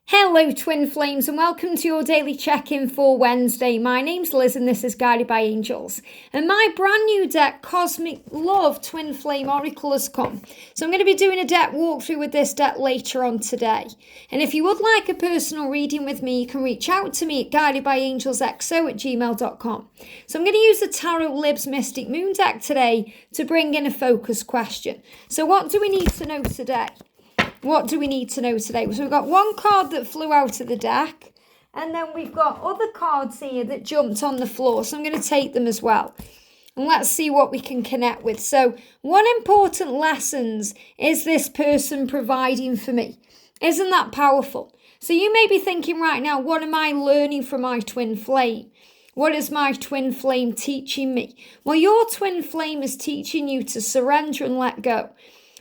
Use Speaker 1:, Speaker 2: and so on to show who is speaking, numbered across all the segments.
Speaker 1: Hello Twin Flames and welcome to your daily check-in for Wednesday. My name's Liz and this is Guided by Angels. And my brand new deck, Cosmic Love Twin Flame Oracle, has come. So I'm going to be doing a deck walkthrough with this deck later on today. And if you would like a personal reading with me, you can reach out to me at guidedbyangelsxo@gmail.com. So I'm going to use the Tarot-Libs Mystic Moon deck today to bring in a focus question. So what do we need to know today? What do we need to know today? So we've got one card that flew out of the deck, and then we've got other cards here that jumped on the floor. So I'm going to take them as well. And let's see what we can connect with. So one important lessons is this person providing for me. Isn't that powerful? So you may be thinking right now, what am I learning from my twin flame? What is my twin flame teaching me? Well, your twin flame is teaching you to surrender and let go.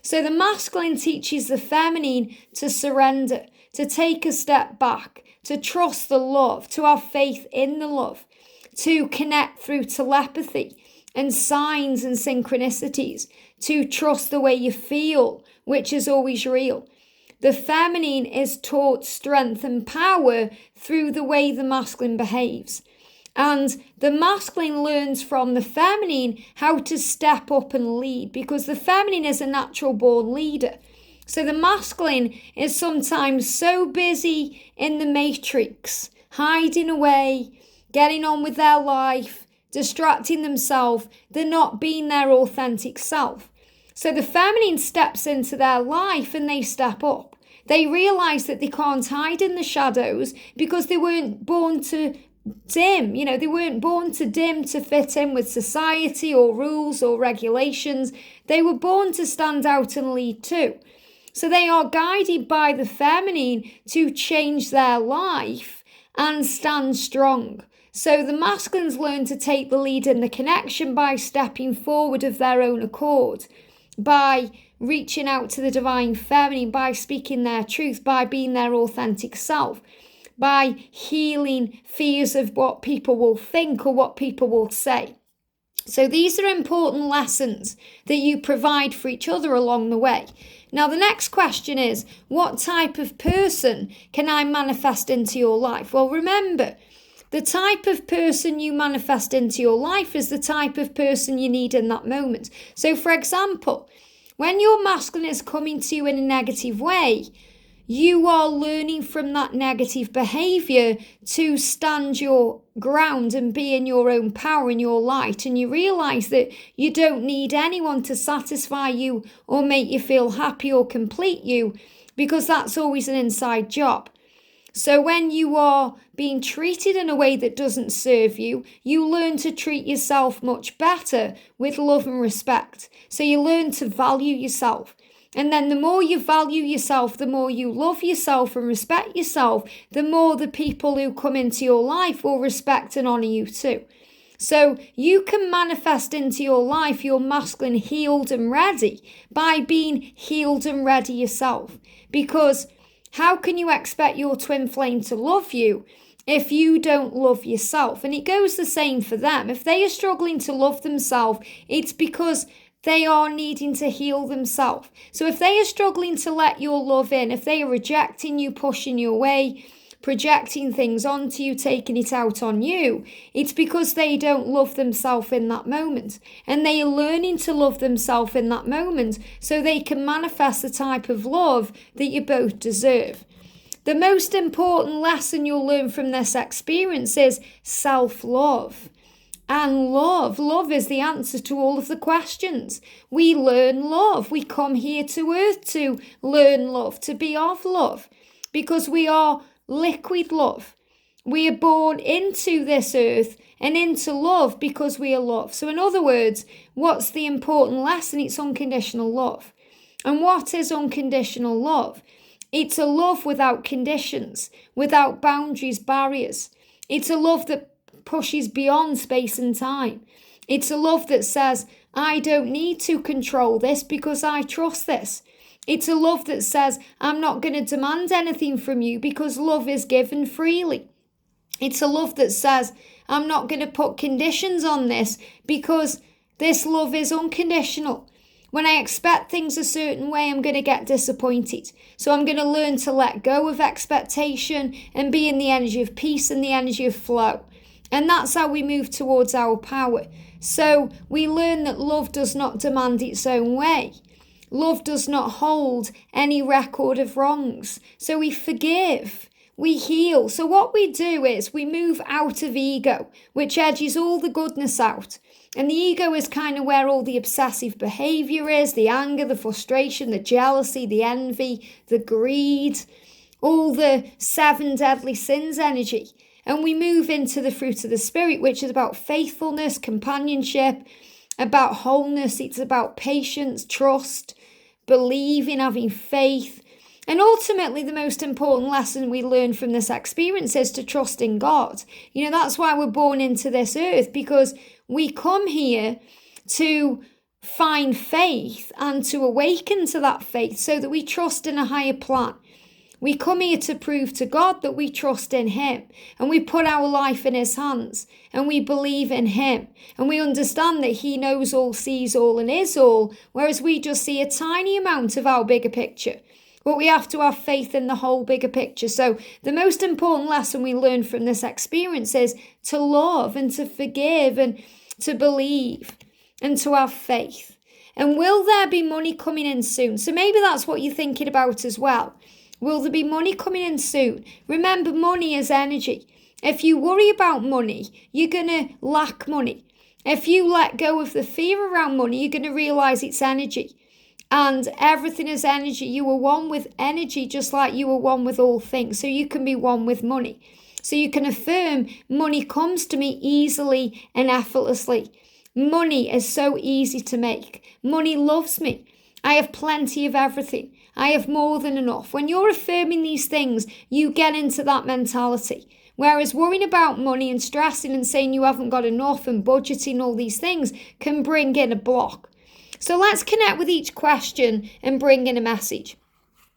Speaker 1: So the masculine teaches the feminine to surrender, to take a step back, to trust the love, to have faith in the love, to connect through telepathy and signs and synchronicities, to trust the way you feel, which is always real. The feminine is taught strength and power through the way the masculine behaves. And the masculine learns from the feminine how to step up and lead, because the feminine is a natural born leader. So the masculine is sometimes so busy in the matrix, hiding away, getting on with their life, distracting themselves, they're not being their authentic self. So the feminine steps into their life and they step up. They realize that they can't hide in the shadows because they weren't born to dim. They weren't born to dim to fit in with society or rules or regulations. They were born to stand out and lead too. So they are guided by the feminine to change their life and stand strong. So the masculines learn to take the lead in the connection by stepping forward of their own accord, by reaching out to the divine feminine, by speaking their truth, by being their authentic self, by healing fears of what people will think or what people will say. So these are important lessons that you provide for each other along the way. Now the next question is, what type of person can I manifest into your life? Well, remember, the type of person you manifest into your life is the type of person you need in that moment. So for example, when your masculine is coming to you in a negative way, you are learning from that negative behavior to stand your ground and be in your own power, in your light. And you realize that you don't need anyone to satisfy you or make you feel happy or complete you, because that's always an inside job. So when you are being treated in a way that doesn't serve you, you learn to treat yourself much better with love and respect. So you learn to value yourself. And then the more you value yourself, the more you love yourself and respect yourself, the more the people who come into your life will respect and honor you too. So you can manifest into your life your masculine healed and ready by being healed and ready yourself. Because how can you expect your twin flame to love you if you don't love yourself? And it goes the same for them. If they are struggling to love themselves, it's because they are needing to heal themselves. So if they are struggling to let your love in, if they are rejecting you, pushing you away, projecting things onto you, taking it out on you, it's because they don't love themselves in that moment. And they are learning to love themselves in that moment so they can manifest the type of love that you both deserve. The most important lesson you'll learn from this experience is self-love. And love is the answer to all of the questions. We learn love. We come here to earth to learn love, to be of love, because we are liquid love. We are born into this earth and into love because we are love. So in other words, what's the important lesson? It's unconditional love. And what is unconditional love? It's a love without conditions, without boundaries, barriers. It's a love that pushes beyond space and time. It's a love that says, I don't need to control this because I trust this. It's a love that says, I'm not going to demand anything from you because love is given freely. It's a love that says, I'm not going to put conditions on this because this love is unconditional. When I expect things a certain way, I'm going to get disappointed. So I'm going to learn to let go of expectation and be in the energy of peace and the energy of flow. And that's how we move towards our power. So we learn that love does not demand its own way. Love does not hold any record of wrongs. So we forgive, we heal. So what we do is we move out of ego, which edges all the goodness out. And the ego is kind of where all the obsessive behavior is, the anger, the frustration, the jealousy, the envy, the greed, all the 7 deadly sins energy. And we move into the fruit of the spirit, which is about faithfulness, companionship, about wholeness. It's about patience, trust, believing, having faith. And ultimately, the most important lesson we learn from this experience is to trust in God. You know, that's why we're born into this earth, because we come here to find faith and to awaken to that faith so that we trust in a higher plan. We come here to prove to God that we trust in Him, and we put our life in His hands, and we believe in Him, and we understand that He knows all, sees all, and is all, whereas we just see a tiny amount of our bigger picture. But we have to have faith in the whole bigger picture. So the most important lesson we learn from this experience is to love and to forgive and to believe and to have faith. And will there be money coming in soon? So maybe that's what you're thinking about as well. Will there be money coming in soon? Remember, money is energy. If you worry about money, you're going to lack money. If you let go of the fear around money, you're going to realize it's energy. And everything is energy. You are one with energy, just like you are one with all things. So you can be one with money. So you can affirm, money comes to me easily and effortlessly. Money is so easy to make. Money loves me. I have plenty of everything. I have more than enough. When you're affirming these things, you get into that mentality. Whereas worrying about money and stressing and saying you haven't got enough and budgeting all these things can bring in a block. So let's connect with each question and bring in a message.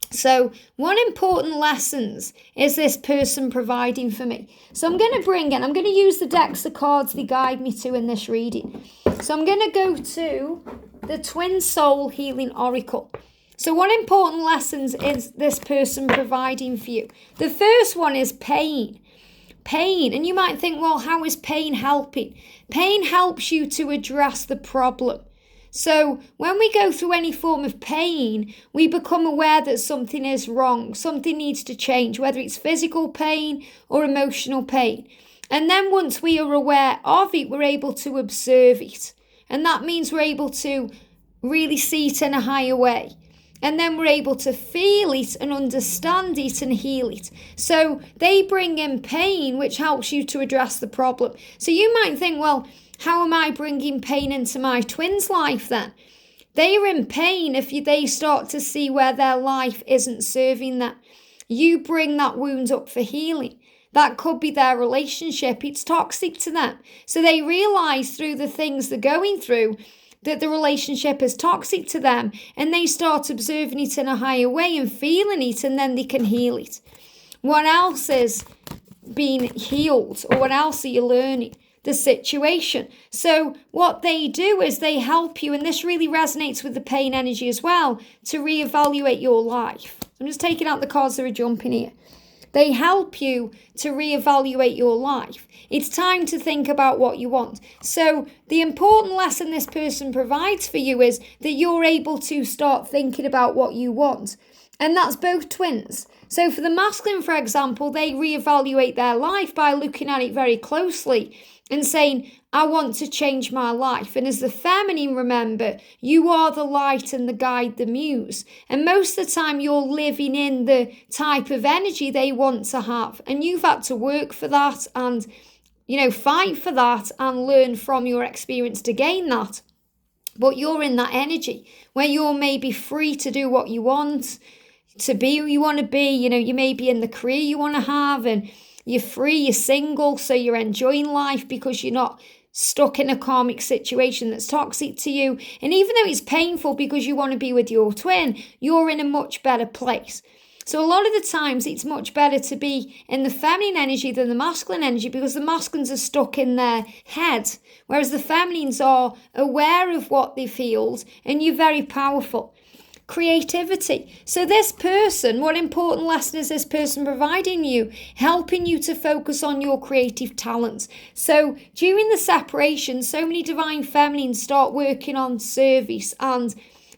Speaker 1: So one important lessons is this person providing for me. So I'm going to use the decks of cards they guide me to in this reading. So I'm going to go to the Twin Soul Healing Oracle. So what important lessons is this person providing for you? The first one is pain. Pain. And you might think, well, how is pain helping? Pain helps you to address the problem. So when we go through any form of pain, we become aware that something is wrong, something needs to change, whether it's physical pain or emotional pain. And then once we are aware of it, we're able to observe it. And that means we're able to really see it in a higher way. And then we're able to feel it and understand it and heal it. So they bring in pain, which helps you to address the problem. So you might think, well, how am I bringing pain into my twins' life then? They are in pain if they start to see where their life isn't serving them. You bring that wound up for healing. That could be their relationship. It's toxic to them. So they realize through the things they're going through that the relationship is toxic to them, and they start observing it in a higher way and feeling it, and then they can heal it. What else is being healed, or what else are you learning? The situation. So what they do is they help you, and this really resonates with the pain energy as well, to reevaluate your life. I'm just taking out the cards that are jumping here. They help you to reevaluate your life. It's time to think about what you want. So the important lesson this person provides for you is that you're able to start thinking about what you want. And that's both twins. So for the masculine, for example, they reevaluate their life by looking at it very closely and saying, I want to change my life. And as the feminine, remember, you are the light and the guide, the muse. And most of the time you're living in the type of energy they want to have. And you've had to work for that and, fight for that and learn from your experience to gain that. But you're in that energy where you're maybe free to do what you want, to be who you want to be. You may be in the career you want to have, and you're free, you're single, so you're enjoying life because you're not stuck in a karmic situation that's toxic to you. And even though it's painful because you want to be with your twin, you're in a much better place. So a lot of the times it's much better to be in the feminine energy than the masculine energy, because the masculines are stuck in their head, whereas the feminines are aware of what they feel, and you're very powerful. Creativity. So this person, what important lesson is this person providing you? Helping you to focus on your creative talents. So during the separation, so many divine feminines start working on service and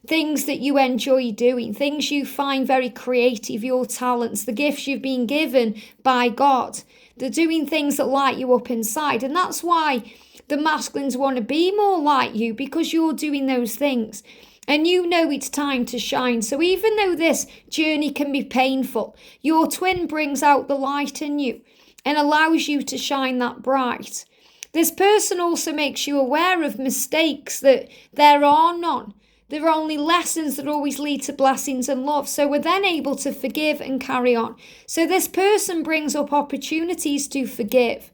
Speaker 1: things that you enjoy doing, things you find very creative, your talents, the gifts you've been given by God. They're doing things that light you up inside. And that's why the masculines want to be more like you, because you're doing those things. And you know it's time to shine. So even though this journey can be painful, your twin brings out the light in you and allows you to shine that bright. This person also makes you aware of mistakes, that there are none. There are only lessons that always lead to blessings and love. So we're then able to forgive and carry on. So this person brings up opportunities to forgive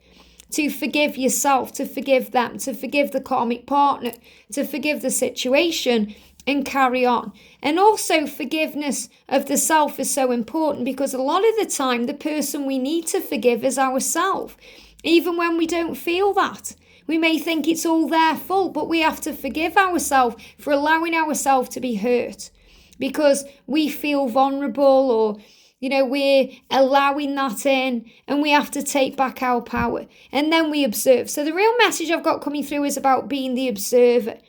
Speaker 1: yourself, to forgive them, to forgive the karmic partner, to forgive the situation, and carry on. And also forgiveness of the self is so important, because a lot of the time the person we need to forgive is ourselves, even when we don't feel that. We may think it's all their fault, but we have to forgive ourselves for allowing ourselves to be hurt, because we feel vulnerable, or we're allowing that in, and we have to take back our power. And then we observe. So the real message I've got coming through is about being the observer.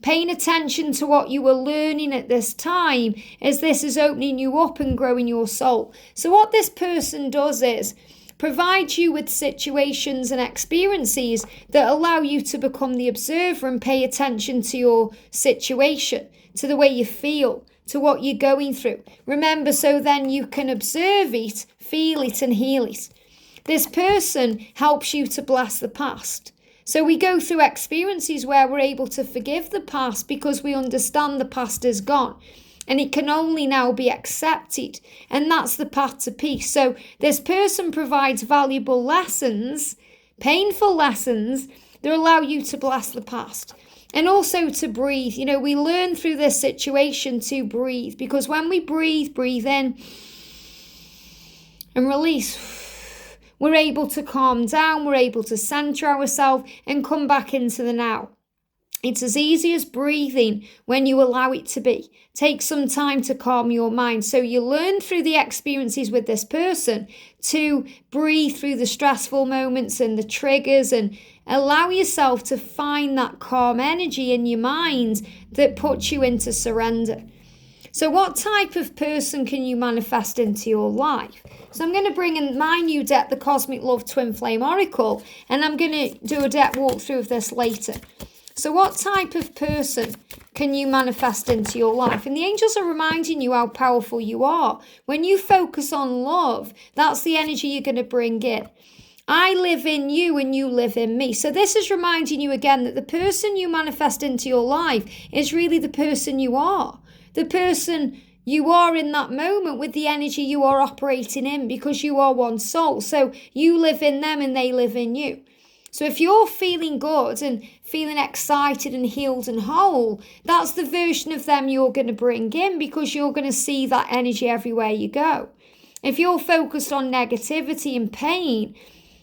Speaker 1: Paying attention to what you are learning at this time, as this is opening you up and growing your soul. So what this person does is provide you with situations and experiences that allow you to become the observer and pay attention to your situation, to the way you feel, to what you're going through. Remember, so then you can observe it, feel it, and heal it. This person helps you to bless the past. So we go through experiences where we're able to forgive the past, because we understand the past is gone and it can only now be accepted. And that's the path to peace. So this person provides valuable lessons, painful lessons, that allow you to bless the past. And also to breathe. We learn through this situation to breathe, because when we breathe in and release, we're able to calm down, we're able to center ourselves and come back into the now. It's as easy as breathing when you allow it to be. Take some time to calm your mind. So you learn through the experiences with this person to breathe through the stressful moments and the triggers, and allow yourself to find that calm energy in your mind that puts you into surrender. So what type of person can you manifest into your life? So I'm going to bring in my new deck, the Cosmic Love Twin Flame Oracle, and I'm going to do a deck walkthrough of this later. So what type of person can you manifest into your life? And the angels are reminding you how powerful you are. When you focus on love, that's the energy you're going to bring in. I live in you and you live in me. So this is reminding you again that the person you manifest into your life is really the person you are. The person you are in that moment with the energy you are operating in, because you are one soul. So you live in them and they live in you. So if you're feeling good and feeling excited and healed and whole, that's the version of them you're going to bring in, because you're going to see that energy everywhere you go. If you're focused on negativity and pain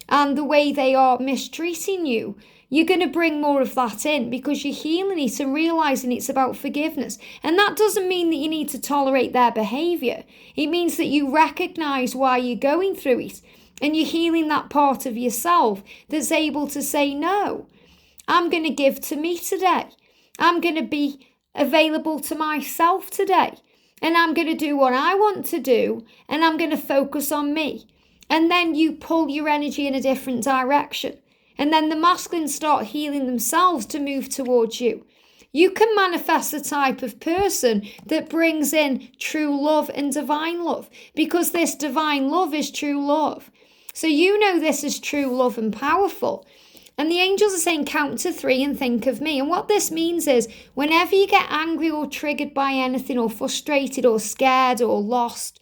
Speaker 1: and the way they are mistreating you, you're going to bring more of that in, because you're healing it and realizing it's about forgiveness. And that doesn't mean that you need to tolerate their behavior. It means that you recognize why you're going through it, and you're healing that part of yourself that's able to say, no, I'm going to give to me today. I'm going to be available to myself today. And I'm going to do what I want to do, and I'm going to focus on me. And then you pull your energy in a different direction. And then the masculines start healing themselves to move towards you. You can manifest the type of person that brings in true love and divine love, because this divine love is true love. So you know this is true love and powerful. And the angels are saying count to 3 and think of me. And what this means is whenever you get angry or triggered by anything, or frustrated or scared or lost,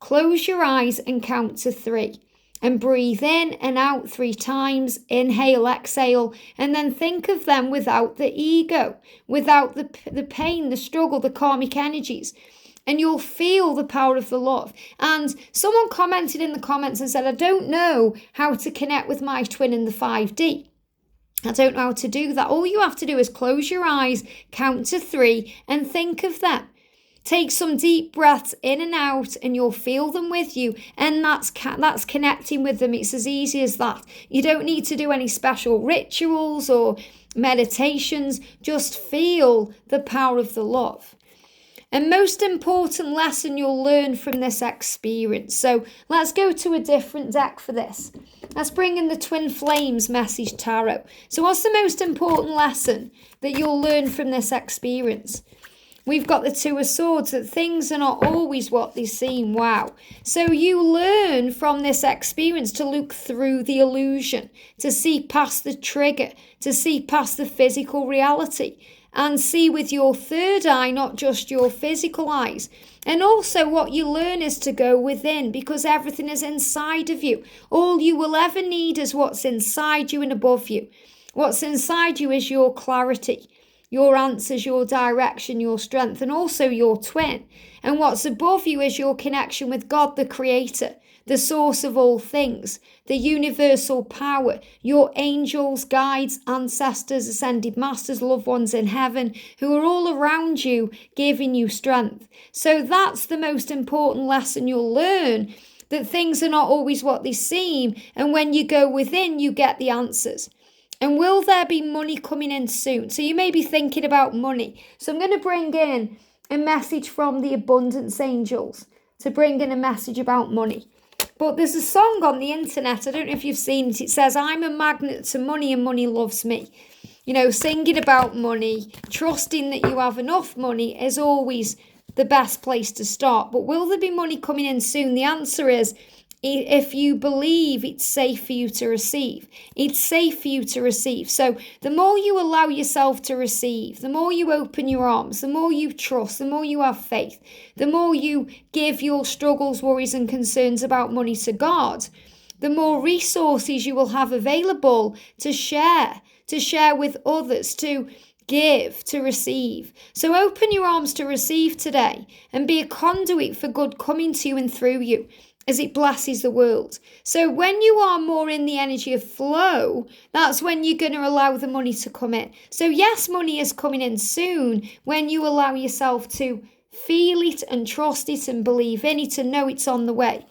Speaker 1: close your eyes and count to 3. And breathe in and out 3 times. Inhale, exhale, and then think of them without the ego, without the pain, the struggle, the karmic energies. and you'll feel the power of the love. And someone commented in the comments and said, I don't know how to connect with my twin in the 5D. I don't know how to do that. All you have to do is close your eyes, count to 3, and think of them. Take some deep breaths in and out, and you'll feel them with you. And that's connecting with them. It's as easy as that. You don't need to do any special rituals or meditations. Just feel the power of the love. And most important lesson you'll learn from this experience. So let's go to a different deck for this. Let's bring in the Twin Flames Message Tarot. So what's the most important lesson that you'll learn from this experience? We've got the Two of Swords, that things are not always what they seem. Wow. So you learn from this experience to look through the illusion, to see past the trigger, to see past the physical reality, and see with your third eye, not just your physical eyes. And also what you learn is to go within, because everything is inside of you. All you will ever need is what's inside you and above you. What's inside you is your clarity, your answers, your direction, your strength, and also your twin. And what's above you is your connection with God, the Creator, the source of all things, the universal power, your angels, guides, ancestors, ascended masters, loved ones in heaven, who are all around you, giving you strength. So that's the most important lesson you'll learn, that things are not always what they seem. And when you go within, you get the answers. And will there be money coming in soon? So you may be thinking about money. So I'm going to bring in a message from the abundance angels to bring in a message about money. But there's a song on the internet, I don't know if you've seen it. It says, I'm a magnet to money and money loves me. You know, singing about money, trusting that you have enough money is always the best place to start. But will there be money coming in soon? The answer is, if you believe it's safe for you to receive. It's safe for you to receive. So the more you allow yourself to receive, the more you open your arms, the more you trust, the more you have faith, the more you give your struggles, worries and concerns about money to God, the more resources you will have available to share with others, to give, to receive. So open your arms to receive today and be a conduit for good coming to you and through you, as it blesses the world. So when you are more in the energy of flow, that's when you're going to allow the money to come in. So yes, money is coming in soon when you allow yourself to feel it and trust it and believe in it and know it's on the way.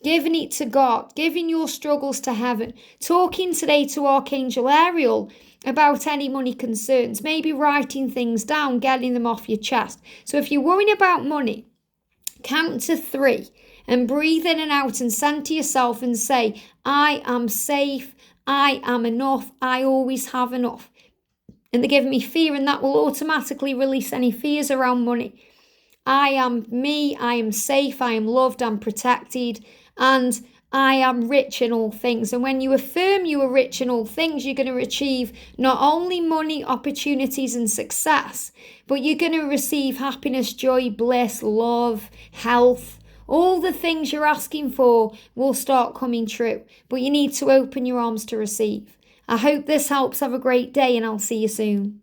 Speaker 1: Giving it to God, giving your struggles to heaven, talking today to Archangel Ariel about any money concerns, maybe writing things down, getting them off your chest. So if you're worrying about money, count to 3. And breathe in and out and send to yourself and say, I am safe, I am enough, I always have enough. And they're giving me fear, and that will automatically release any fears around money. I am me, I am safe, I am loved, I'm protected, and I am rich in all things. And when you affirm you are rich in all things, you're going to achieve not only money, opportunities and success, but you're going to receive happiness, joy, bliss, love, health. All the things you're asking for will start coming true, but you need to open your arms to receive. I hope this helps. Have a great day, and I'll see you soon.